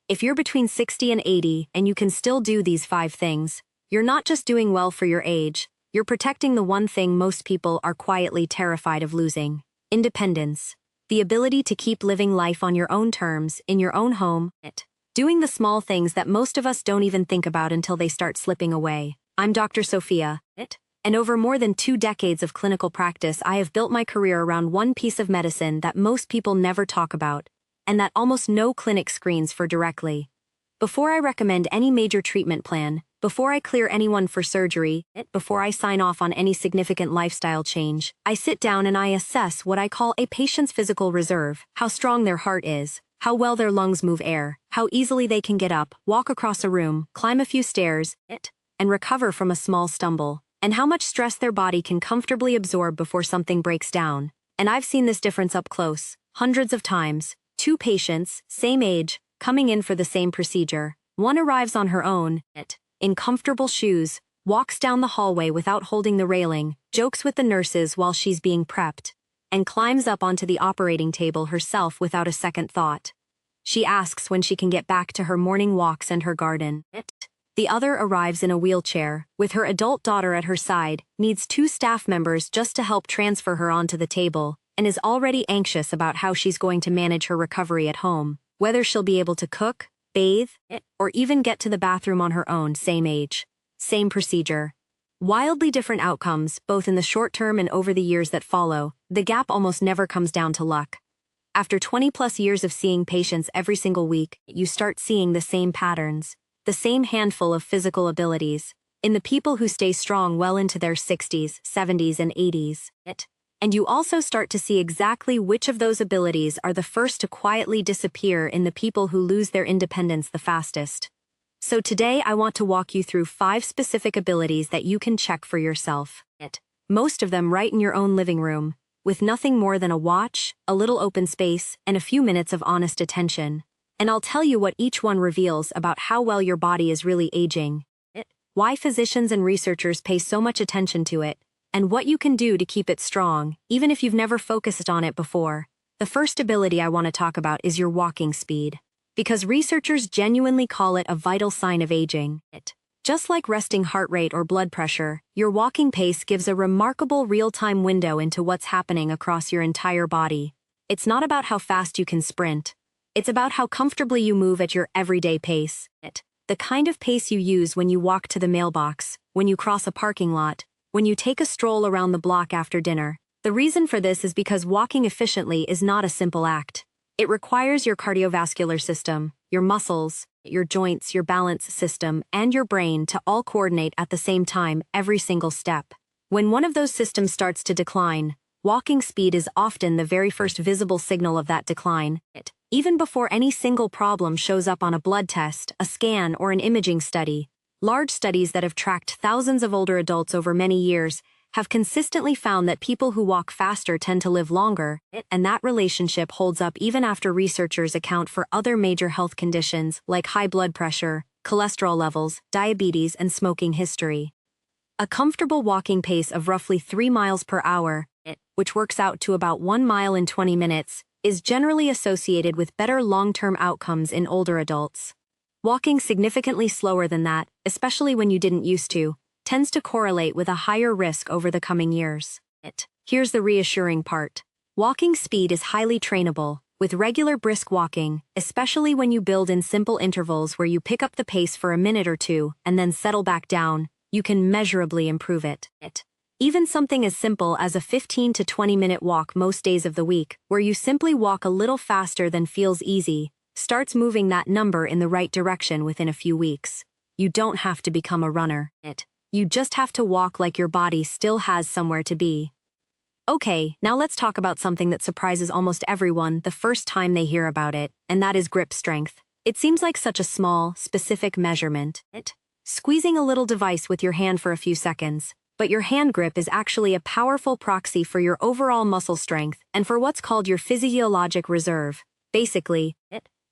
If you're between 60 and 80 and you can still do these 5 things, you're not just doing well for your age, you're protecting the one thing most people are quietly terrified of losing: independence. The ability to keep living life on your own terms, in your own home. Doing the small things that most of us don't even think about until they start slipping away. I'm Dr. Sophia, and over more than 2 decades of clinical practice, I have built my career around one piece of medicine that most people never talk about, and that almost no clinic screens for directly. Before I recommend any major treatment plan, before I clear anyone for surgery, before I sign off on any significant lifestyle change, I sit down and I assess what I call a patient's physical reserve: how strong their heart is, how well their lungs move air, how easily they can get up, walk across a room, climb a few stairs, and recover from a small stumble, and how much stress their body can comfortably absorb before something breaks down. And I've seen this difference up close, hundreds of times. 2 patients, same age, coming in for the same procedure. One arrives on her own, in comfortable shoes, walks down the hallway without holding the railing, jokes with the nurses while she's being prepped, and climbs up onto the operating table herself without a second thought. She asks when she can get back to her morning walks and her garden. The other arrives in a wheelchair, with her adult daughter at her side, needs 2 staff members just to help transfer her onto the table, and is already anxious about how she's going to manage her recovery at home, whether she'll be able to cook, bathe, or even get to the bathroom on her own. Same age, same procedure. Wildly different outcomes, both in the short term and over the years that follow. The gap almost never comes down to luck. After 20+ years of seeing patients every single week, you start seeing the same patterns, the same handful of physical abilities, in the people who stay strong well into their 60s, 70s, and 80s. And you also start to see exactly which of those abilities are the first to quietly disappear in the people who lose their independence the fastest. So today I want to walk you through 5 specific abilities that you can check for yourself. Most of them right in your own living room, with nothing more than a watch, a little open space, and a few minutes of honest attention. And I'll tell you what each one reveals about how well your body is really aging, why physicians and researchers pay so much attention to it, and what you can do to keep it strong, even if you've never focused on it before. The first ability I want to talk about is your walking speed, because researchers genuinely call it a vital sign of aging. Just like resting heart rate or blood pressure, your walking pace gives a remarkable real-time window into what's happening across your entire body. It's not about how fast you can sprint. It's about how comfortably you move at your everyday pace. The kind of pace you use when you walk to the mailbox, when you cross a parking lot, when you take a stroll around the block after dinner. The reason for this is because walking efficiently is not a simple act. It requires your cardiovascular system, your muscles, your joints, your balance system, and your brain to all coordinate at the same time every single step. When one of those systems starts to decline, walking speed is often the very first visible signal of that decline. Even before any single problem shows up on a blood test, a scan, or an imaging study, large studies that have tracked thousands of older adults over many years have consistently found that people who walk faster tend to live longer, and that relationship holds up even after researchers account for other major health conditions like high blood pressure, cholesterol levels, diabetes, and smoking history. A comfortable walking pace of roughly 3 miles per hour, which works out to about 1 mile in 20 minutes, is generally associated with better long-term outcomes in older adults. Walking significantly slower than that, especially when you didn't used to, tends to correlate with a higher risk over the coming years. Here's the reassuring part. Walking speed is highly trainable. With regular brisk walking, especially when you build in simple intervals where you pick up the pace for a minute or 2 and then settle back down, you can measurably improve it. Even something as simple as a 15 to 20-minute walk most days of the week, where you simply walk a little faster than feels easy, starts moving that number in the right direction within a few weeks. You don't have to become a runner. You just have to walk like your body still has somewhere to be. Okay, now let's talk about something that surprises almost everyone the first time they hear about it, and that is grip strength. It seems like such a small, specific measurement. Squeezing a little device with your hand for a few seconds. But your hand grip is actually a powerful proxy for your overall muscle strength and for what's called your physiologic reserve. Basically,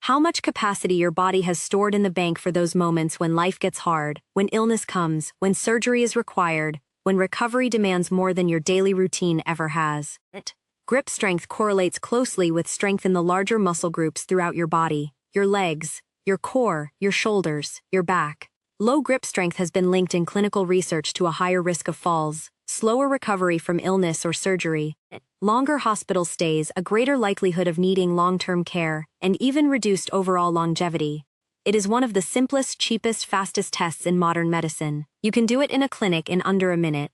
how much capacity your body has stored in the bank for those moments when life gets hard, when illness comes, when surgery is required, when recovery demands more than your daily routine ever has. Grip strength correlates closely with strength in the larger muscle groups throughout your body: your legs, your core, your shoulders, your back. Low grip strength has been linked in clinical research to a higher risk of falls, slower recovery from illness or surgery, longer hospital stays, a greater likelihood of needing long-term care, and even reduced overall longevity. It is one of the simplest, cheapest, fastest tests in modern medicine. You can do it in a clinic in under a minute.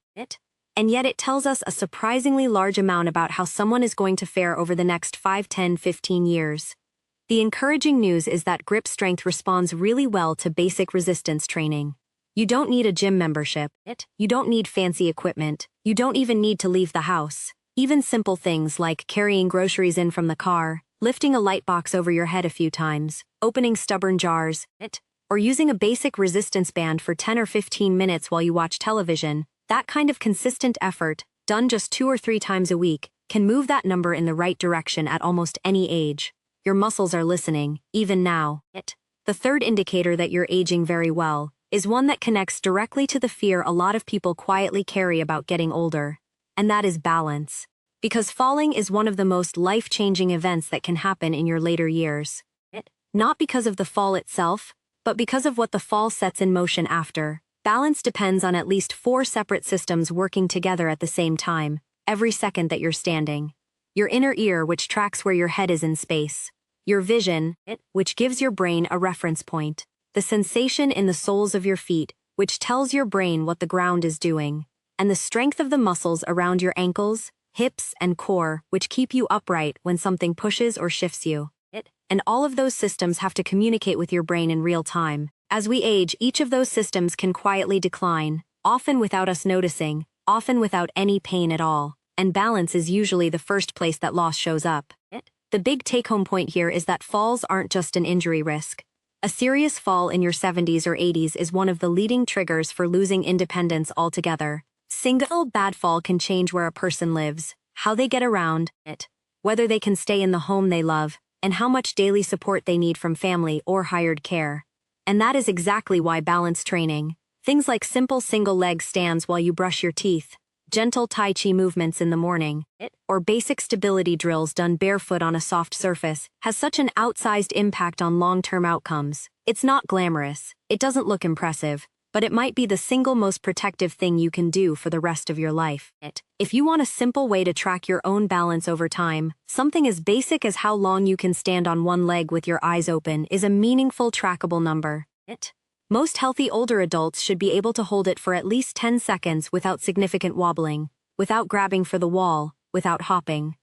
And yet it tells us a surprisingly large amount about how someone is going to fare over the next 5, 10, 15 years. The encouraging news is that grip strength responds really well to basic resistance training. You don't need a gym membership. You don't need fancy equipment. You don't even need to leave the house. Even simple things like carrying groceries in from the car, lifting a light box over your head a few times, opening stubborn jars, or using a basic resistance band for 10 or 15 minutes while you watch television. That kind of consistent effort, done just 2 or 3 times a week, can move that number in the right direction at almost any age. Your muscles are listening, even now. The third indicator that you're aging very well is one that connects directly to the fear a lot of people quietly carry about getting older. And that is balance. Because falling is one of the most life-changing events that can happen in your later years. Not because of the fall itself, but because of what the fall sets in motion after. Balance depends on at least 4 separate systems working together at the same time, every second that you're standing. Your inner ear, which tracks where your head is in space. Your vision, which gives your brain a reference point. The sensation in the soles of your feet, which tells your brain what the ground is doing. And the strength of the muscles around your ankles, hips, and core, which keep you upright when something pushes or shifts you. And all of those systems have to communicate with your brain in real time. As we age, each of those systems can quietly decline, often without us noticing, often without any pain at all. And balance is usually the first place that loss shows up. The big take-home point here is that falls aren't just an injury risk. A serious fall in your 70s or 80s is one of the leading triggers for losing independence altogether. Single bad fall can change where a person lives, how they get around, whether they can stay in the home they love, and how much daily support they need from family or hired care. And that is exactly why balance training, things like simple single-leg stands while you brush your teeth, gentle Tai Chi movements in the morning, or basic stability drills done barefoot on a soft surface, has such an outsized impact on long-term outcomes. It's not glamorous, it doesn't look impressive, but it might be the single most protective thing you can do for the rest of your life. If you want a simple way to track your own balance over time, something as basic as how long you can stand on one leg with your eyes open is a meaningful trackable number. Most healthy older adults should be able to hold it for at least 10 seconds without significant wobbling, without grabbing for the wall, without hopping.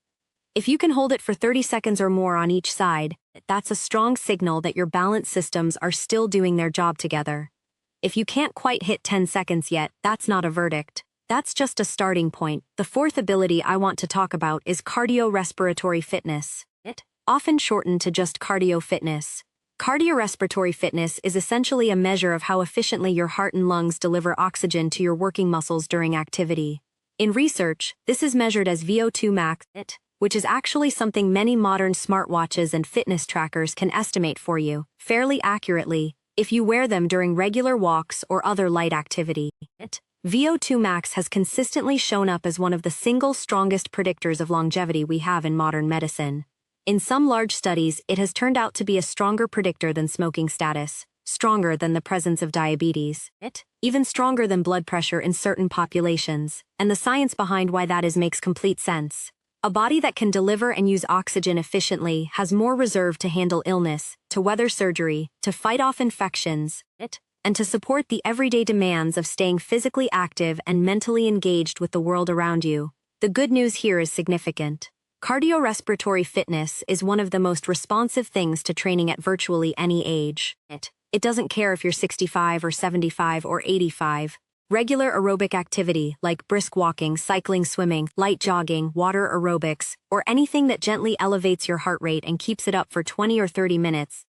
If you can hold it for 30 seconds or more on each side, that's a strong signal that your balance systems are still doing their job together. If you can't quite hit 10 seconds yet, that's not a verdict. That's just a starting point. The fourth ability I want to talk about is cardiorespiratory fitness. Often shortened to just cardio fitness. Cardiorespiratory fitness is essentially a measure of how efficiently your heart and lungs deliver oxygen to your working muscles during activity. In research, this is measured as VO2 max, which is actually something many modern smartwatches and fitness trackers can estimate for you, fairly accurately, if you wear them during regular walks or other light activity. VO2 max has consistently shown up as one of the single strongest predictors of longevity we have in modern medicine. In some large studies, it has turned out to be a stronger predictor than smoking status, stronger than the presence of diabetes, even stronger than blood pressure in certain populations, and the science behind why that is makes complete sense. A body that can deliver and use oxygen efficiently has more reserve to handle illness, to weather surgery, to fight off infections, and to support the everyday demands of staying physically active and mentally engaged with the world around you. The good news here is significant. Cardiorespiratory fitness is one of the most responsive things to training at virtually any age. It doesn't care if you're 65 or 75 or 85. Regular aerobic activity like brisk walking, cycling, swimming, light jogging, water aerobics, or anything that gently elevates your heart rate and keeps it up for 20 or 30 minutes,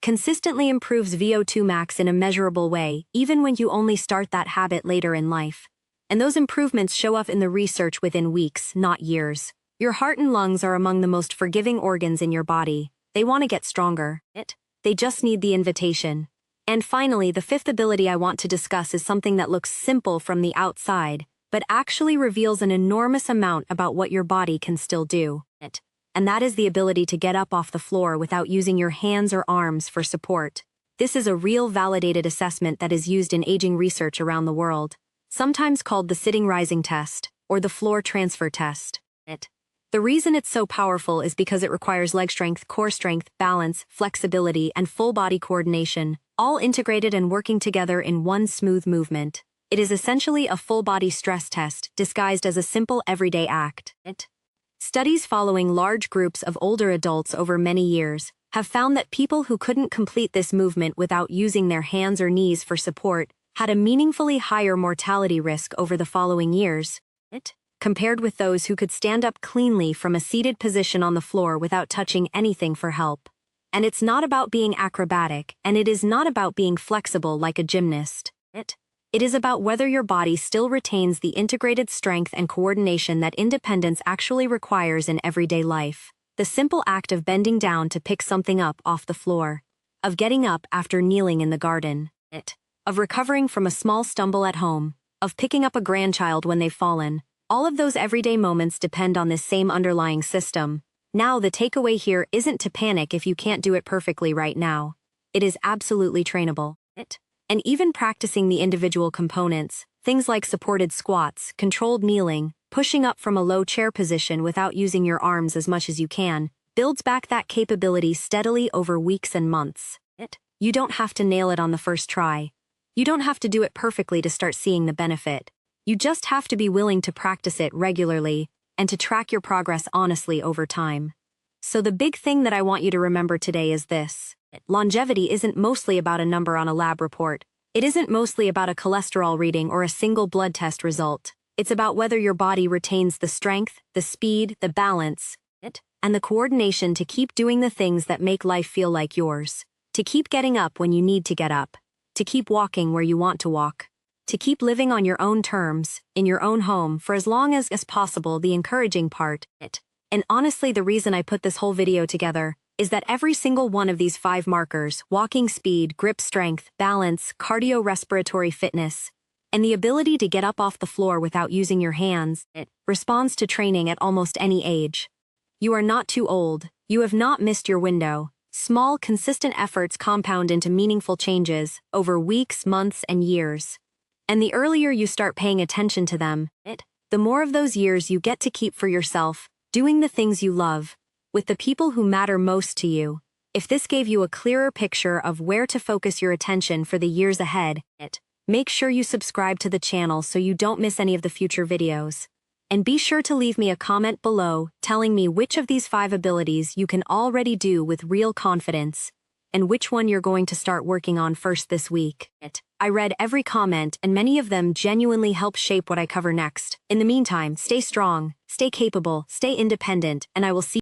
consistently improves VO2 max in a measurable way, even when you only start that habit later in life. And those improvements show up in the research within weeks, not years. Your heart and lungs are among the most forgiving organs in your body. They want to get stronger. They just need the invitation. And finally, the fifth ability I want to discuss is something that looks simple from the outside, but actually reveals an enormous amount about what your body can still do. and that is the ability to get up off the floor without using your hands or arms for support. This is a real validated assessment that is used in aging research around the world, sometimes called the sitting rising test or the floor transfer test. The reason it's so powerful is because it requires leg strength, core strength, balance, flexibility, and full body coordination, all integrated and working together in one smooth movement. It is essentially a full body stress test disguised as a simple everyday act. Studies following large groups of older adults over many years have found that people who couldn't complete this movement without using their hands or knees for support had a meaningfully higher mortality risk over the following years, compared with those who could stand up cleanly from a seated position on the floor without touching anything for help. And it's not about being acrobatic, and it is not about being flexible like a gymnast. It is about whether your body still retains the integrated strength and coordination that independence actually requires in everyday life. The simple act of bending down to pick something up off the floor, of getting up after kneeling in the garden, of recovering from a small stumble at home, of picking up a grandchild when they've fallen. All of those everyday moments depend on this same underlying system. Now, the takeaway here isn't to panic if you can't do it perfectly right now. It is absolutely trainable. And even practicing the individual components, things like supported squats, controlled kneeling, pushing up from a low chair position without using your arms as much as you can, builds back that capability steadily over weeks and months. You don't have to nail it on the first try. You don't have to do it perfectly to start seeing the benefit. You just have to be willing to practice it regularly and to track your progress honestly over time. So the big thing that I want you to remember today is this. Longevity isn't mostly about a number on a lab report. It isn't mostly about a cholesterol reading or a single blood test result. It's about whether your body retains the strength, the speed, the balance, and the coordination to keep doing the things that make life feel like yours. To keep getting up when you need to get up. To keep walking where you want to walk. To keep living on your own terms, in your own home for as long as possible. The encouraging part, and honestly the reason I put this whole video together, is that every single one of these 5 markers, walking speed, grip strength, balance, cardiorespiratory fitness, and the ability to get up off the floor without using your hands, responds to training at almost any age. You are not too old. You have not missed your window. Small, consistent efforts compound into meaningful changes over weeks, months, and years. And the earlier you start paying attention to them, the more of those years you get to keep for yourself, doing the things you love, with the people who matter most to you. If this gave you a clearer picture of where to focus your attention for the years ahead, make sure you subscribe to the channel so you don't miss any of the future videos. And be sure to leave me a comment below telling me which of these 5 abilities you can already do with real confidence, and which one you're going to start working on first this week. I read every comment, and many of them genuinely help shape what I cover next. In the meantime, stay strong, stay capable, stay independent, and I will see